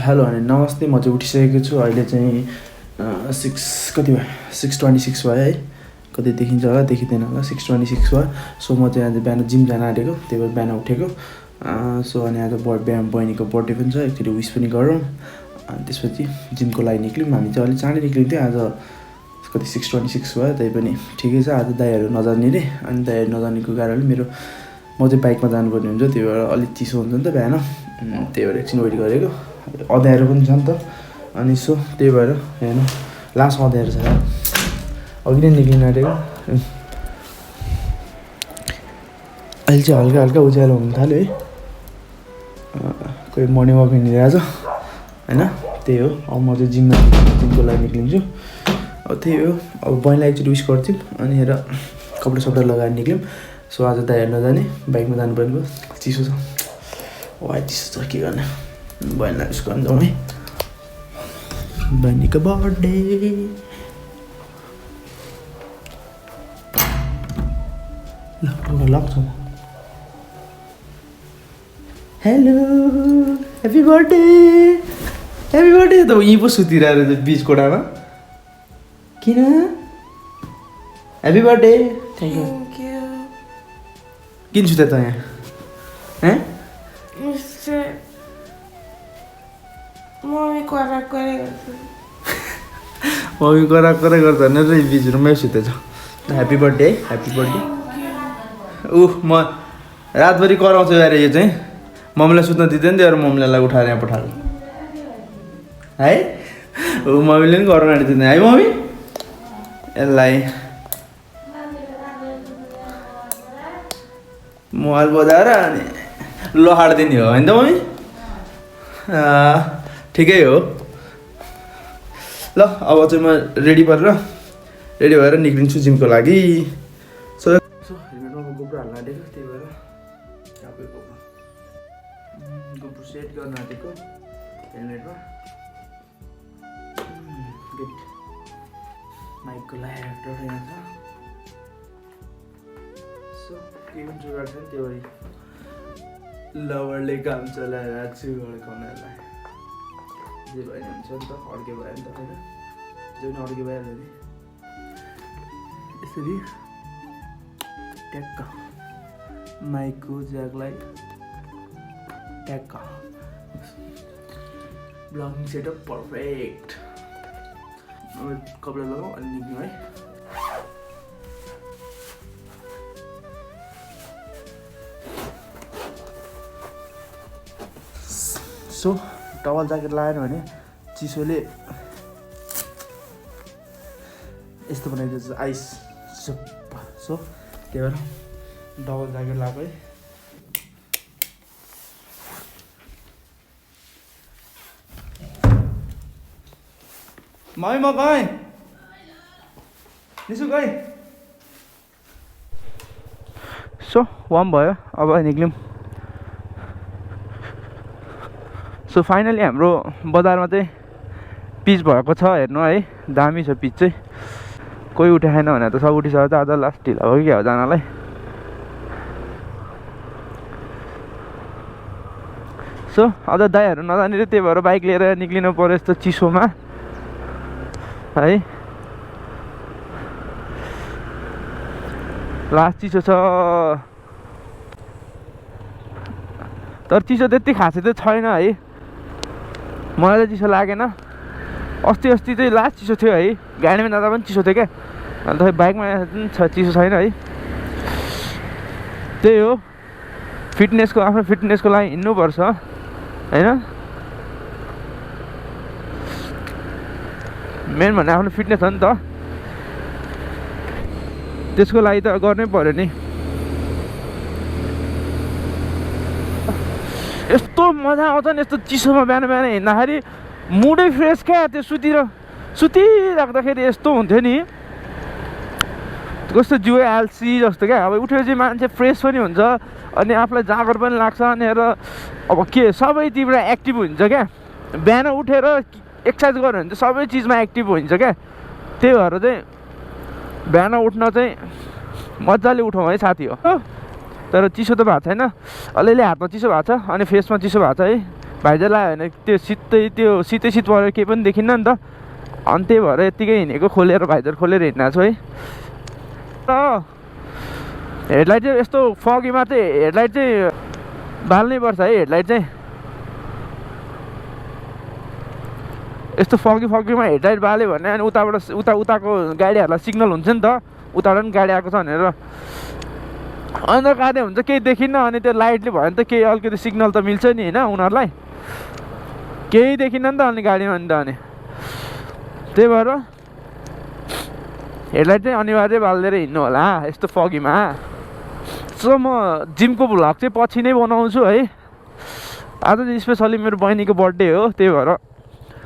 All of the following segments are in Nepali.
हेलो अनि नमस्ते। म चाहिँ उठिसकेको छु। अहिले चाहिँ 6 कति भयो, 6:26 भयो है। कति देखिन्छ होला देखिँदैन होला, 6:26 भयो। सो म चाहिँ आज बिहान जिम जान आँटेको, त्यही भएर बिहान उठेको। सो अनि आज बहिनीको बर्थडे पनि छ, एकचोटि विस पनि गरौँ। अनि त्यसपछि जिमको लागि निक्ल्यौँ। हामी चाहिँ अलिक चाँडै निक्लिन्थ्यो, आज कति 6:26 भयो। त्यही पनि ठिकै छ। आज दाइहरू नजाने रे, अनि दाइहरू नजानेको कारणले म चाहिँ बाइकमा जानुपर्ने हुन्छ, त्यही भएर अलिक चिसो हुन्छ नि त बिहान, त्यही भएर एकछिन वेट गरेको। अँध्यारो पनि छ नि त, अनि सो त्यही भएर हेर्नु लास्ट अँध्यारो छ, अघि नै निक्लिन आँटेको। अहिले चाहिँ हल्का हल्का उज्यालो हुन थाल्यो है। कोही मर्निङ वक हिँडिरहेको छ होइन, त्यही हो। अब म चाहिँ जिमको लागि निक्लिन्छु। अब त्यही हो। अब बहिनीलाई एकचोटि विस गर्थ्यौँ, अनि हेर कपडा लगाएर निक्ल्यौँ। सो आज दाइहरू नजाने, बाइकमा जानुपर्ने भयो। चिसो छ, वा चिसो छ, के गर्ने। बहिनीलाई विस गर्न जाउँ है, बहिनीको बर्थडे। लाग्छ। Hello, happy birthday, happy birthday. त यहीँ पो सुतिरहेको बिच कोठामा, किन? Happy birthday. Thank you. किन सुते त यहाँ? मम्मी कराक गर्छ भने र बिच रुममै सुतेछ। ह्याप्पी बर्थडे है, ह्याप्पी बर्थडे। म रातभरि कराउँछु यार। यो चाहिँ मम्मीलाई सुत्न दिँदैन, त्यही भएर मम्मीलाई उठाएर यहाँ पठाएको है। मम्मीले पनि कराउन आँटिँदैन है मम्मी यसलाई। मोबाइल बजाएर अनि लहाडिदिने हो होइन त मम्मी? ठिकै हो। ल अब चाहिँ म रेडी भएर निक्लिन्छु जिमको लागि। सो हेलमेटमा म गोप्रो हाल्न आँटेको, त्यही भएर गोप्रो सेट गर्न आँटेको हेलमेटमा। गुड। माइकको लाइट यहाँ छ। सो केही पनि जुगाड छैन, त्यो भएर लवरले काम चलाइरहेको छु अड्काउनलाई। जे भयो नि हुन्छ नि त, अड्के भयो नि त होइन, जे पनि अड्के भइहाल्यो नि। यसरी ट्याक्क माइकको ज्याकलाई ट्याक्क, ब्लगिङ सेटअप पर्फेक्ट। अब कपडा लगाऊ अनि निक्ल्यौँ है। सो टवल ज्याकेट लगाएन भने चिसोले यस्तो बनाइदिन्छ आइस। सो त्यही भएर डबल ज्याकेट लगाएको है। मम्मी म गएँ, निसु गएँ। सो वार्म भयो, अब निक्ल्यौँ। सो फाइनली हाम्रो बजारमा चाहिँ पिच भएको छ, हेर्नु है, दामी छ पिच चाहिँ। कोही उठाएन भने त सब उठिसक्यो त। आज लास्ट ढिला भयो क्या हो जानलाई। सो अझ दाइहरू नजाने रे, त्यही भएर बाइक लिएर निक्लिनु पऱ्यो यस्तो चिसोमा है। लास्ट चिसो छ, तर चिसो त्यति खासै त छैन है। मलाई चाहिँ चिसो लागेन। अस्ति चाहिँ लास्ट चिसो थियो है, गाडीमा जाँदा पनि चिसो थियो क्या। अन्त बाइकमा चिसो छैन है। त्यही हो, आफ्नो फिटनेसको लागि हिँड्नुपर्छ होइन। मेन भने आफ्नो फिटनेस हो नि त, त्यसको लागि त गर्नै पर्यो नि। यस्तो मजा आउँछ नि यस्तो चिसोमा बिहान हिँड्दाखेरि, मुडै फ्रेस क्या। त्यो सुतिराख्दाखेरि यस्तो हुन्थ्यो नि, कस्तो जिउ आल्सी जस्तो क्या। अब उठेपछि मान्छे फ्रेस पनि हुन्छ, अनि आफूलाई जाँगर पनि लाग्छ। अनि अब के सबैतिर एक्टिभ हुन्छ क्या। बिहान उठेर एक्सर्साइज गऱ्यो भने चाहिँ सबै चिजमा एक्टिभ हुन्छ क्या। त्यही भएर चाहिँ बिहान उठ्न चाहिँ मजाले उठौँ है साथी हो। तर चिसो त भएको छैन, अलिअलि हातमा चिसो भएको छ अनि फेसमा चिसो भएको छ है। भाइजर लायो भने त्यो शीतै शीत परेर केही पनि देखिन्न नि त। अनि त्यही भएर यत्तिकै हिँडेको, खोलेर भाइजर खोलेर हिँड्न छु है। र हेडलाइट चाहिँ यस्तो फगीमा चाहिँ हेडलाइट चाहिँ बाल्नै पर्छ है। हेडलाइट चाहिँ यस्तो फगीमा हेडलाइट बाल्यो भने अनि उताको गाडीहरूलाई सिग्नल हुन्छ नि त, उताबाट पनि गाडी आएको छ भनेर। अन्धकारे हुन्छ, केही देखिन्न। अनि त्यो लाइटले भयो भने त केही अलिकति सिग्नल त मिल्छ नि होइन उनीहरूलाई, केही देखिन्न नि त अनि गाडीमा नि त। अनि त्यही भएर हेडलाइट चाहिँ अनिवार्य बालिदिएर हिँड्नु होला यस्तो फगीमा। सो म जिमको भ्लग चाहिँ पछि नै बनाउँछु है। आज चाहिँ स्पेसली मेरो बहिनीको बर्थडे हो, त्यही भएर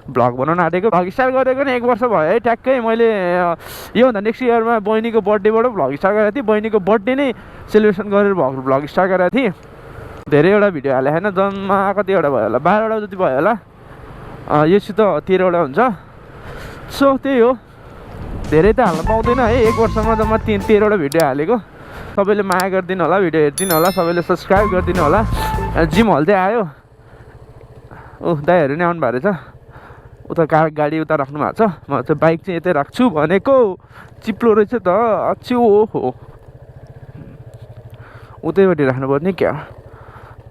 भ्लग बनाउन आँटेको। भ्लग स्टार्ट गरेको नि 1 वर्ष भयो है ट्याक्कै। मैले योभन्दा नेक्स्ट इयरमा बहिनीको बर्थडेबाट भ्लग स्टार्ट गरेको थिएँ। बहिनीको बर्थडे नै सेलिब्रेसन गरेर भ्लग स्टार्ट गरेको थिएँ। धेरैवटा भिडियो हालेको होइन, जम्मा कतिवटा भयो होला, 12वटा जति भयो होला। योसित 13वटा हुन्छ। सो त्यही हो, धेरै त हाल्न पाउँदैन है। 1 वर्षमा जम्मा 13वटा भिडियो हालेको। सबैले माया गरिदिनु होला, भिडियो हेरिदिनु होला, सबैले सब्सक्राइब गरिदिनु होला। जिम हल चाहिँ आयो। दाइहरू नै आउनु भएको रहेछ। उता गाडी उता राख्नु भएको छ। म चाहिँ बाइक चाहिँ यतै राख्छु भनेको। चिप्लो रहेछ त अच्यु हो, उतैपट्टि राख्नुपर्ने क्या।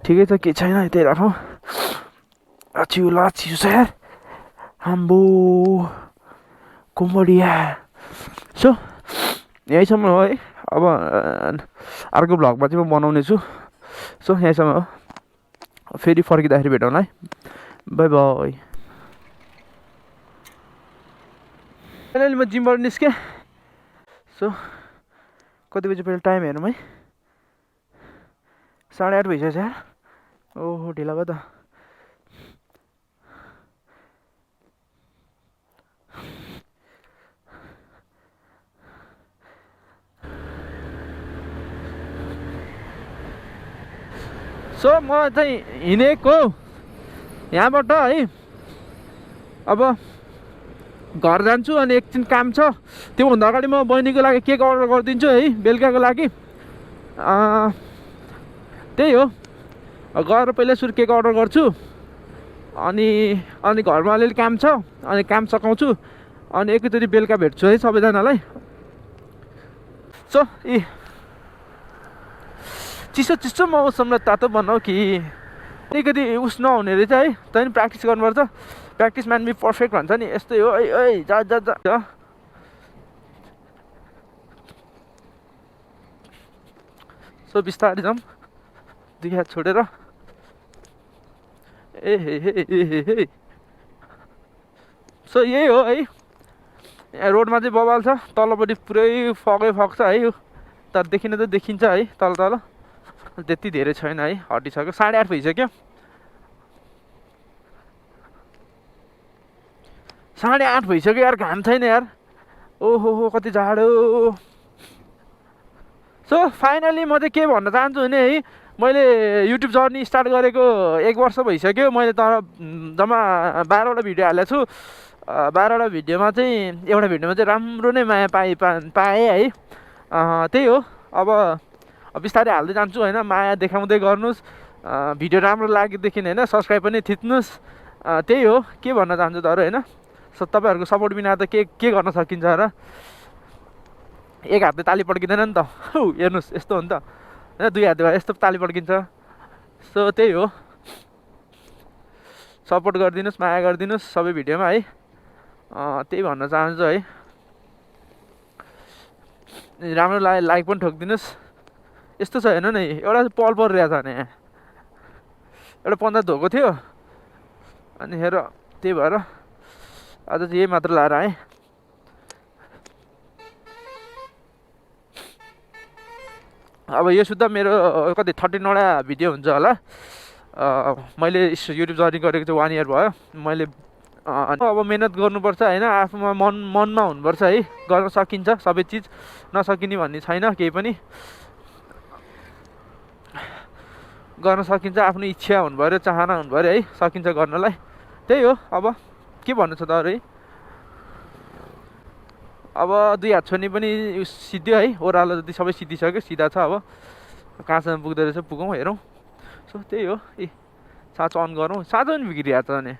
ठिकै छ, केही छैन, यतै राखौँ। अच्यु लाच्यु छ यार, आम्बो कोमडिया। सो यहीसम्म हो है। अब अर्को भ्लगमा चाहिँ म बनाउने छु। सो यहीसम्म हो, फेरि फर्किँदाखेरि भेटौँला है। By by. अहिले म जिमबाट निस्केँ। सो कति बजी पहिला टाइम हेरौँ है, 8:30 भइसकेको छ यार। ओहो ढिला भयो त। सो म चाहिँ हिँडेको यहाँबाट है। अब घर जान्छु अनि एकछिन काम छ। त्योभन्दा अगाडि म बहिनीको लागि केक अर्डर गरिदिन्छु है, बेलुकाको लागि। त्यही हो, गएर पहिला सुरु केक अर्डर गर्छु। अनि घरमा अलिअलि काम छ, अनि काम सघाउँछु। अनि एकैचोटि बेलुका भेट्छु है सबैजनालाई। सो चिसो मौसमलाई तातो बनाऊ कि अलिकति उस नहुने रहेछ है। तैँले प्र्याक्टिस गर्नुपर्छ, प्र्याक्टिस म्यान बी पर्फेक्ट भन्छ नि, यस्तै हो। ऐ जा। सो बिस्तारै जाऊँ, 2 हात छोडेर। ए सो यही हो है। यहाँ रोडमा चाहिँ बवाल छ, तलपट्टि पुरै फगै फग छ है। तर देखिन त देखिन्छ है, तल त्यति धेरै छैन है, हटिसक्यो। 8:30 भइसक्यो। 8:30 भइसक्यो यार, घाम छैन यार। ओहो कति जाडो। सो फाइनली म चाहिँ के भन्न चाहन्छु भने है, मैले युट्युब जर्नी स्टार्ट गरेको 1 वर्ष भइसक्यो। मैले तर जम्मा 12वटा भिडियो हालेको छु। 12वटा भिडियोमा चाहिँ एउटा भिडियोमा चाहिँ राम्रो नै माया पाएँ है। त्यही हो, अब बिस्तारै हाल्दै जान्छु होइन। माया देखाउँदै गर्नुहोस्, भिडियो राम्रो लागेदेखि होइन सब्सक्राइब पनि थिच्नुहोस्। त्यही हो, के भन्न चाहन्छु त अरू होइन। सो तपाईँहरूको सपोर्ट बिना त के गर्न सकिन्छ र। एक हातले ताली पड्किँदैन नि त, हेर्नुहोस् यस्तो हो नि त होइन। 2 हातले यस्तो ताली पड्किन्छ। सो त्यही हो, सपोर्ट गरिदिनुहोस्, माया गरिदिनुहोस् सबै भिडियोमा है। त्यही भन्न चाहन्छु है। राम्रो लाग्यो लाइक पनि ठोकिदिनुहोस्। यस्तो छ हेर्नु नि, एउटा पल परिरहेको छ भने एउटा 15 धोको थियो। अनि हेर, त्यही भएर आज चाहिँ यही मात्र लाएर आएँ। अब यो सुधा मेरो कति 13वटा भिडियो हुन्छ होला। मैले युट्युब जर्नी गरेको चाहिँ 1 इयर भयो। मैले अब मेहनत गर्नुपर्छ होइन, आफूमा मनमा हुनुपर्छ है। गर्न सकिन्छ सबै चिज, नसकिने भन्ने छैन केही पनि। गर्न सकिन्छ, आफ्नो इच्छा हुनु पऱ्यो, चाहना हुनु पऱ्यो है, सकिन्छ गर्नलाई। त्यही हो, अब के भन्नु छ त अरू है। अब 2 हात छोड्ने पनि सिद्धियो है, ओह्रालो जति सबै सिद्धिसक्यो, सिधा छ। अब कहाँसम्म पुग्दो रहेछ पुगौँ, हेरौँ। सो त्यही हो, साँचो अन गरौँ साँचो पनि बिग्रिया त अनि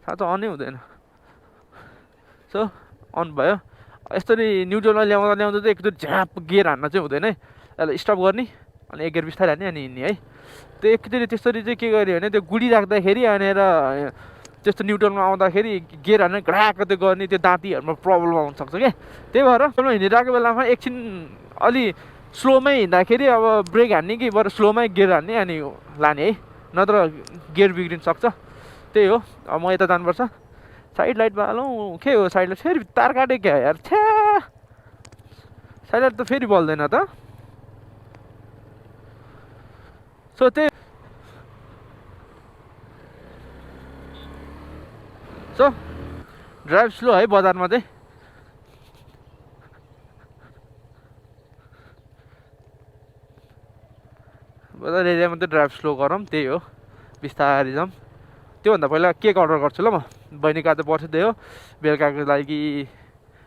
साँचो अनै हुँदैन सो अन भयो यसरी न्युट्रलमा ल्याउँदा चाहिँ एकचोटि झ्याप गियर हान्न चाहिँ हुँदैन है यसलाई स्टप गर्ने अनि एक गियर बिस्तारै हान्ने अनि हिँड्ने है त्यो एकचोटि त्यसरी चाहिँ के गर्यो भने त्यो गुडी राख्दाखेरि भनेर त्यस्तो न्युट्रलमा आउँदाखेरि गियर हान्ने घडाएको त्यो गर्ने त्यो दाँतीहरूमा प्रब्लम आउनसक्छ क्या त्यही भएर हिँडिरहेको बेलामा एकछिन अलि स्लोमै हिँड्दाखेरि अब ब्रेक हान्ने कि बरु स्लोमै गियर हान्ने अनि लाने है नत्र गियर बिग्रिन सक्छ त्यही हो अब म यता जानुपर्छ साइड लाइटमा हालौँ के हो साइड लाइट फेरि तार काट्यो क्या यार छ्या साइड लाइट त फेरि बल्दैन त सो त्यही सो ड्राइभ स्लो है बजारमा चाहिँ बजार एरियामा चाहिँ ड्राइभ स्लो गरौँ त्यही हो बिस्तारै जाउँ त्योभन्दा पहिला केक अर्डर गर्छु ल म बहिनीको आज बर्थडे हो बेलुकाको लागि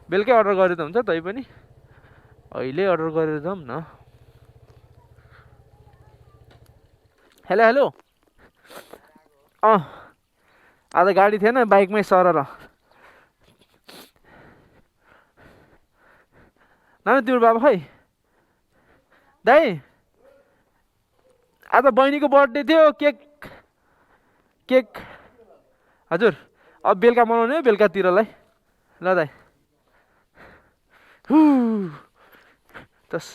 बेलुकै अर्डर गरेर त हुन्छ तै पनि अहिले अर्डर गरेर जाउँ न हेलो हेलो आज गाडी थिएन बाइकमै सर नानी तिम्रो बाबा खै दाइ आज बहिनीको बर्थडे थियो केक हजुर अब बेलुका मनाउने हो बेलुकातिरलाई ल दाइ तस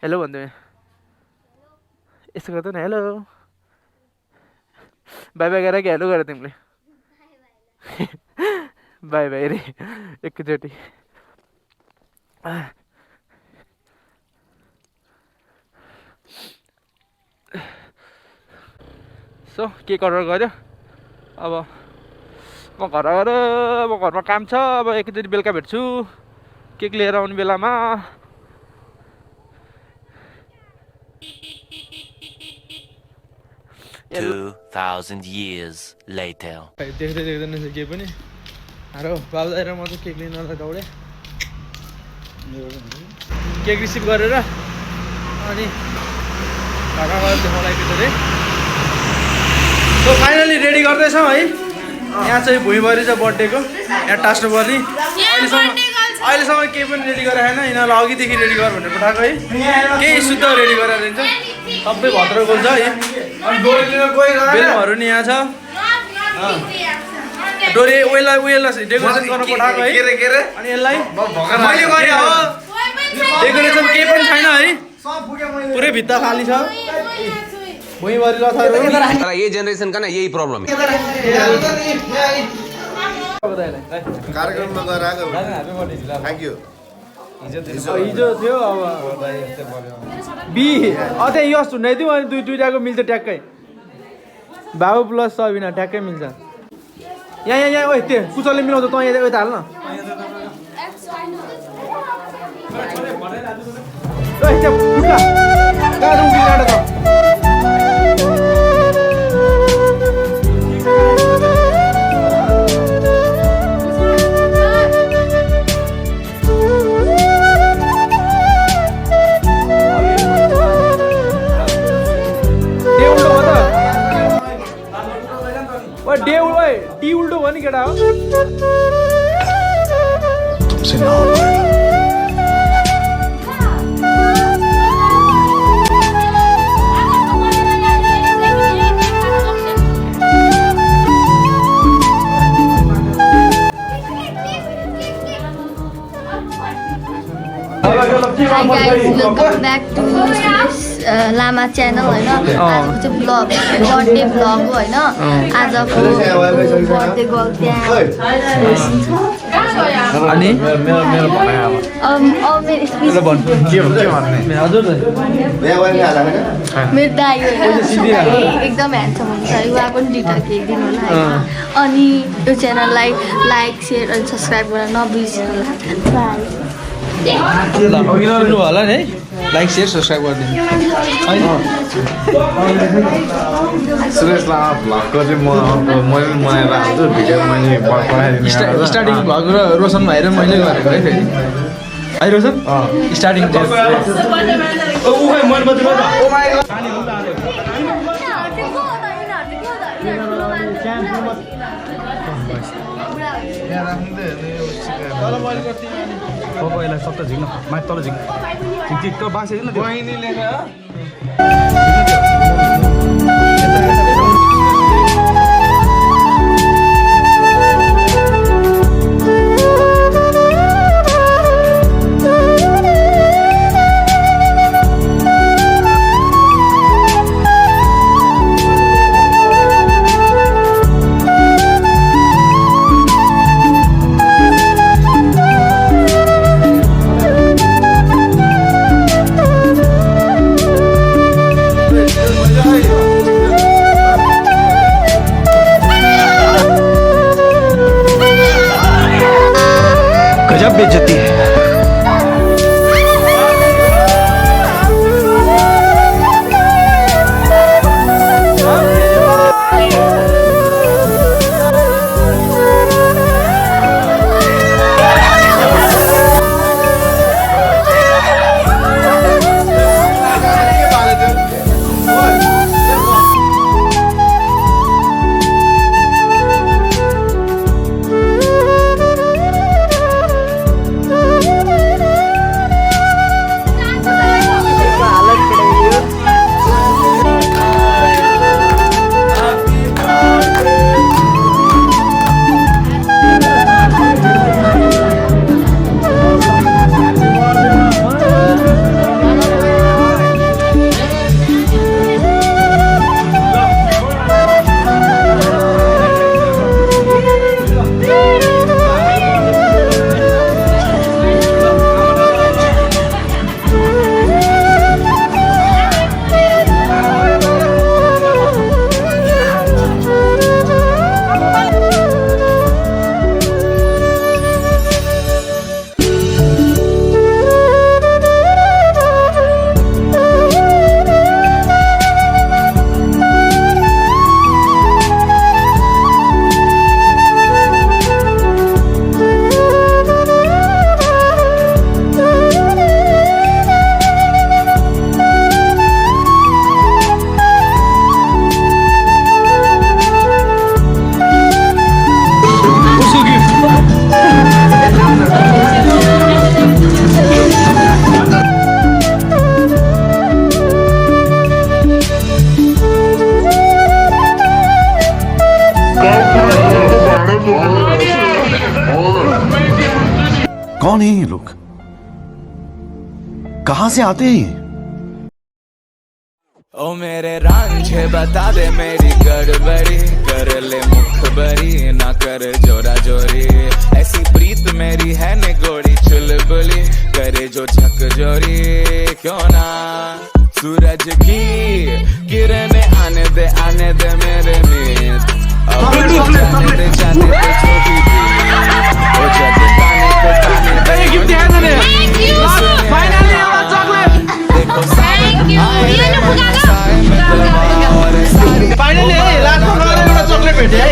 हेलो भन्दै यस्तो गर्दैन हेलो बाई बाई गरेर कि हेलो गर तिमीले बाई बाई रे एकचोटि सो केक अर्डर गऱ्यो अब म घरमा काम छ अब एकचोटि बेलुका भेट्छु केक लिएर आउने बेलामा 2000 years later. देख्दै देख्दैन रहेछ के पनि हारो बाबु आएर म चाहिँ केक लिनलाई दौडेँ केक रिसिभ गरेर अनि घरमा गएर देखाउलाई त्यसरी सो फाइनली रेडी गर्दैछौँ है यहाँ चाहिँ भुइँभरि छ बर्थडेको यहाँ टास्नुपर्ने अहिलेसम्म केही पनि रेडी गरेर छैन यिनीहरूलाई अघिदेखि रेडी गर भनेर पठाएको है केही शुद्ध रेडी गरेर दिन्छ सबै भद्र गोल छ है बेलुनहरू नि यहाँ छ डोरी उयोलाई डेकोरेसन गर्न पठाएको है अनि यसलाई डेकोरेसन केही पनि छैन है पुरै भित्ता खाली छ भुइँभरि लथाहरू ये जनरेशन का ना यही प्रॉब्लम है कार्यक्रममा गएर आएको थ्याङ्क यू हिजो थियो अब त्यहाँ यस हुँदैथ्यो अनि दुईटाको मिल्छ ट्याक्कै बाबु प्लस सबिना ट्याक्कै मिल्छ यहाँ ओ त्यो कुचलले मिलाउँछ त यहाँ यता हाल्न डी उल्टो भयो नि केटा हो Hi guys, welcome back to Lama channel होइन आजको चाहिँ भ्लग बर्थडे भ्लग हो होइन आजको बर्थडे गर्ल त्यहाँ अनि मेरो दाइ एकदम ह्यान्डसम हुन्छ उहाँ पनि दुइटा केक दिनु होला अनि यो च्यानललाई लाइक सेयर अनि सब्सक्राइब गर्न नबिर्सिनु होला नि लाइक सेयर सब्सक्राइब गरिदिनु सुरेश लामा भ्लगको चाहिँ मैले बनाएर हाल्छु भिडियो मैले पठाइदिने स्टार्टिङ भ्लग र रोशन भाइ र मैले गरेको है फेरि है रोशन स्टार्टिङ यसलाई सत्ता झिक्न माथि तल झिक झिक त बासेन त्यो बहिनीले गजब बेइज्जती है। कौन है ये लोग? कहां से आते हैं? ओ मेरे रांझे बता दे मेरी गड़बड़ी, कर ले मुखबरी ना कर जोरा जोरी, ऐसी प्रीत मेरी है निगोड़ी चुलबुली, करे जो झकझोरी क्यों ना। सूरज की किरणें आने दे मेरे मीत, अब जाने दे छोटी सी, ओ जब ताने पे ताने दे देखो सावन आए रे मनसाए में दवा और सारी फाइनली लास्ट में एउटा चकलेट भेटे है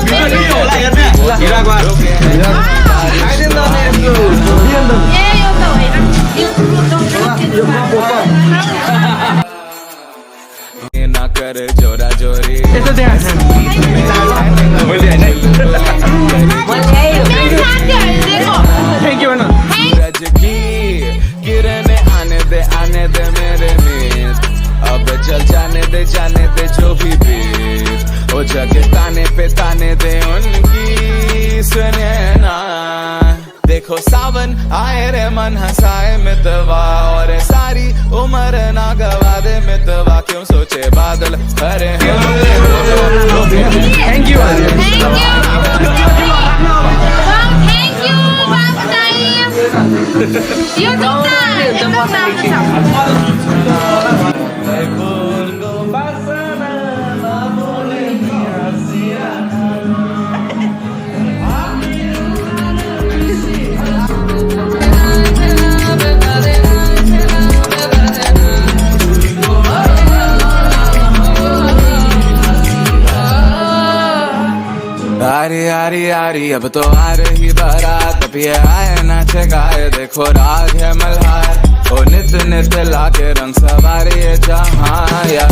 भिडियो होला हेर्ने हिराको आइडेन दने ए यो त होइन ना कर जोरा जोरी यस्तो देखा मैले थ्यांक यू भन। सूरज की किरणें आने दे मेरे मीत, अब चल जाने दे जो भी बीत, ओ जगह ताने पे ताने दे उनकी सुने ना। देखो सावन आए रे मन हंसाए मितवा, और सारी उम्र ना गवा दे मितवा, क्यों सोचे बादल हरे हैं। थैंक यू यारी अब तो आ रही बारात, अब ये आए नाचे गाए देखो राग है मल्हार, ओ नित नित लाके रंग सवारी जहाँ या